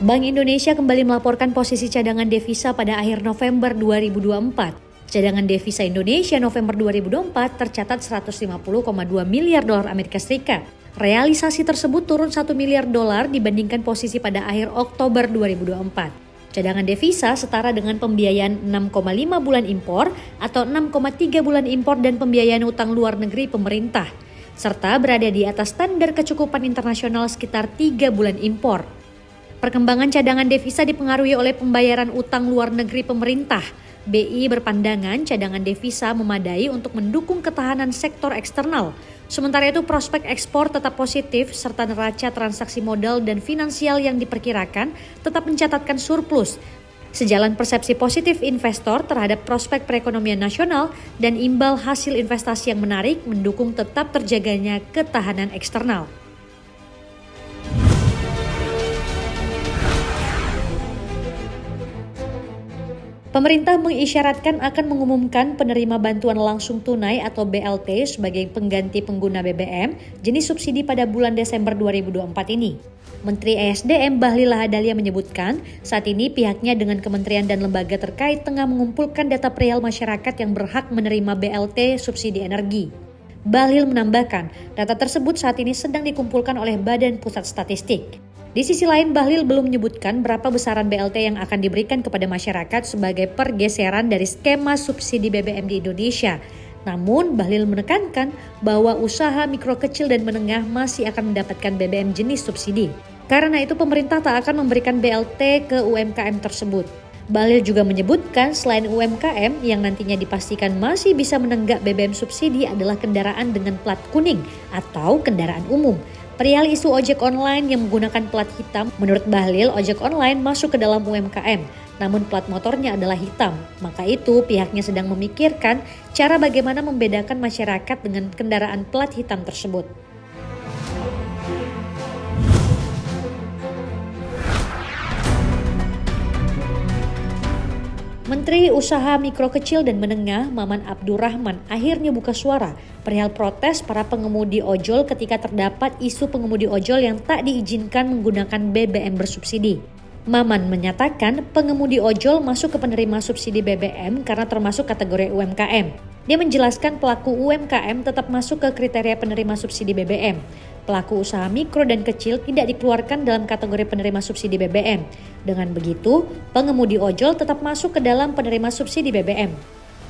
Bank Indonesia kembali melaporkan posisi cadangan devisa pada akhir November 2024. Cadangan devisa Indonesia November 2024 tercatat 150,2 miliar dolar Amerika Serikat. Realisasi tersebut turun 1 miliar dolar dibandingkan posisi pada akhir Oktober 2024. Cadangan devisa setara dengan pembiayaan 6,5 bulan impor atau 6,3 bulan impor dan pembiayaan utang luar negeri pemerintah, serta berada di atas standar kecukupan internasional sekitar 3 bulan impor. Perkembangan cadangan devisa dipengaruhi oleh pembayaran utang luar negeri pemerintah. BI berpandangan cadangan devisa memadai untuk mendukung ketahanan sektor eksternal. Sementara itu prospek ekspor tetap positif serta neraca transaksi modal dan finansial yang diperkirakan tetap mencatatkan surplus. Sejalan persepsi positif investor terhadap prospek perekonomian nasional dan imbal hasil investasi yang menarik mendukung tetap terjaganya ketahanan eksternal. Pemerintah mengisyaratkan akan mengumumkan penerima bantuan langsung tunai atau BLT sebagai pengganti pengguna BBM jenis subsidi pada bulan Desember 2024 ini. Menteri ESDM Bahlil Lahadalia menyebutkan saat ini pihaknya dengan kementerian dan lembaga terkait tengah mengumpulkan data perihal masyarakat yang berhak menerima BLT subsidi energi. Bahlil menambahkan data tersebut saat ini sedang dikumpulkan oleh Badan Pusat Statistik. Di sisi lain, Bahlil belum menyebutkan berapa besaran BLT yang akan diberikan kepada masyarakat sebagai pergeseran dari skema subsidi BBM di Indonesia. Namun, Bahlil menekankan bahwa usaha mikro kecil dan menengah masih akan mendapatkan BBM jenis subsidi. Karena itu, pemerintah tak akan memberikan BLT ke UMKM tersebut. Bahlil juga menyebutkan selain UMKM yang nantinya dipastikan masih bisa menenggak BBM subsidi adalah kendaraan dengan plat kuning atau kendaraan umum. Perihal isu ojek online yang menggunakan plat hitam, menurut Bahlil ojek online masuk ke dalam UMKM, namun plat motornya adalah hitam. Maka itu pihaknya sedang memikirkan cara bagaimana membedakan masyarakat dengan kendaraan plat hitam tersebut. Menteri Usaha Mikro Kecil dan Menengah Maman Abdurrahman akhirnya buka suara perihal protes para pengemudi ojol ketika terdapat isu pengemudi ojol yang tak diizinkan menggunakan BBM bersubsidi. Maman menyatakan pengemudi ojol masuk ke penerima subsidi BBM karena termasuk kategori UMKM. Dia menjelaskan pelaku UMKM tetap masuk ke kriteria penerima subsidi BBM. Pelaku usaha mikro dan kecil tidak dikeluarkan dalam kategori penerima subsidi BBM. Dengan begitu, pengemudi ojol tetap masuk ke dalam penerima subsidi BBM.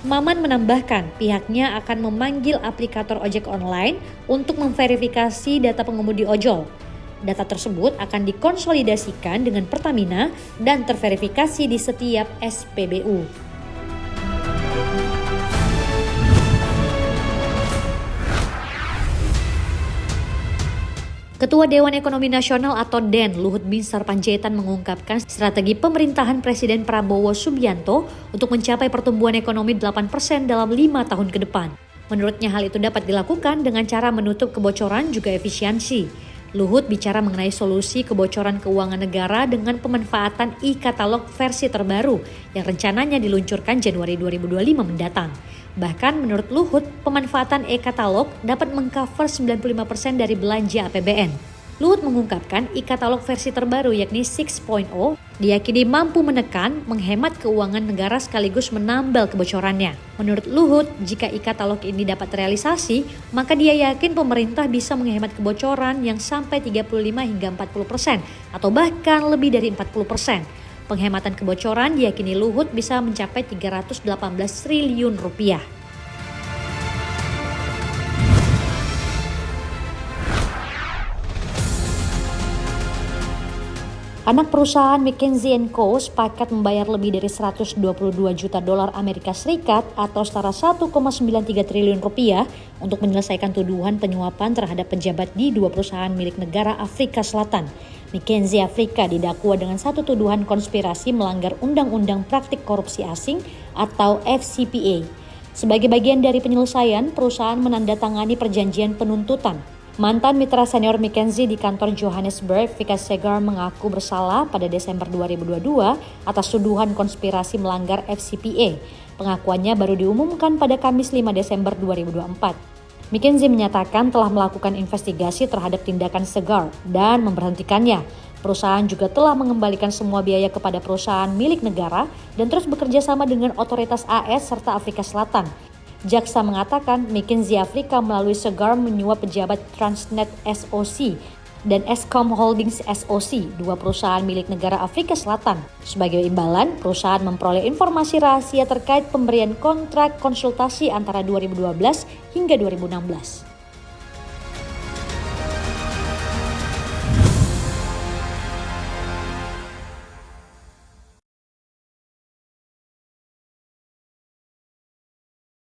Maman menambahkan pihaknya akan memanggil aplikator ojek online untuk memverifikasi data pengemudi ojol. Data tersebut akan dikonsolidasikan dengan Pertamina dan terverifikasi di setiap SPBU. Ketua Dewan Ekonomi Nasional atau DEN Luhut Binsar Panjaitan mengungkapkan strategi pemerintahan Presiden Prabowo Subianto untuk mencapai pertumbuhan ekonomi 8% dalam 5 tahun ke depan. Menurutnya hal itu dapat dilakukan dengan cara menutup kebocoran juga efisiensi. Luhut bicara mengenai solusi kebocoran keuangan negara dengan pemanfaatan e-katalog versi terbaru yang rencananya diluncurkan Januari 2025 mendatang. Bahkan menurut Luhut, pemanfaatan e-katalog dapat mengcover 95% dari belanja APBN. Luhut mengungkapkan e-katalog versi terbaru yakni 6.0 diyakini mampu menekan, menghemat keuangan negara sekaligus menambal kebocorannya. Menurut Luhut, jika e-katalog ini dapat terrealisasi, maka dia yakin pemerintah bisa menghemat kebocoran yang sampai 35 hingga 40% atau bahkan lebih dari 40%. Penghematan kebocoran diyakini Luhut bisa mencapai 318 triliun rupiah. Anak perusahaan McKinsey & Co sepakat membayar lebih dari 122 juta dolar Amerika Serikat atau setara 1,93 triliun rupiah untuk menyelesaikan tuduhan penyuapan terhadap pejabat di 2 perusahaan milik negara Afrika Selatan. McKinsey Afrika didakwa dengan satu tuduhan konspirasi melanggar Undang-Undang Praktik Korupsi Asing atau FCPA. Sebagai bagian dari penyelesaian, perusahaan menandatangani perjanjian penuntutan. Mantan mitra senior McKinsey di kantor Johannesburg, Vikas Segar mengaku bersalah pada Desember 2022 atas tuduhan konspirasi melanggar FCPA. Pengakuannya baru diumumkan pada Kamis 5 Desember 2024. McKinsey menyatakan telah melakukan investigasi terhadap tindakan Segar dan memberhentikannya. Perusahaan juga telah mengembalikan semua biaya kepada perusahaan milik negara dan terus bekerja sama dengan otoritas AS serta Afrika Selatan. Jaksa mengatakan McKinsey Afrika melalui Segar menyuap pejabat Transnet SOC dan Eskom Holdings SOC, dua perusahaan milik negara Afrika Selatan. Sebagai imbalan, perusahaan memperoleh informasi rahasia terkait pemberian kontrak konsultasi antara 2012 hingga 2016.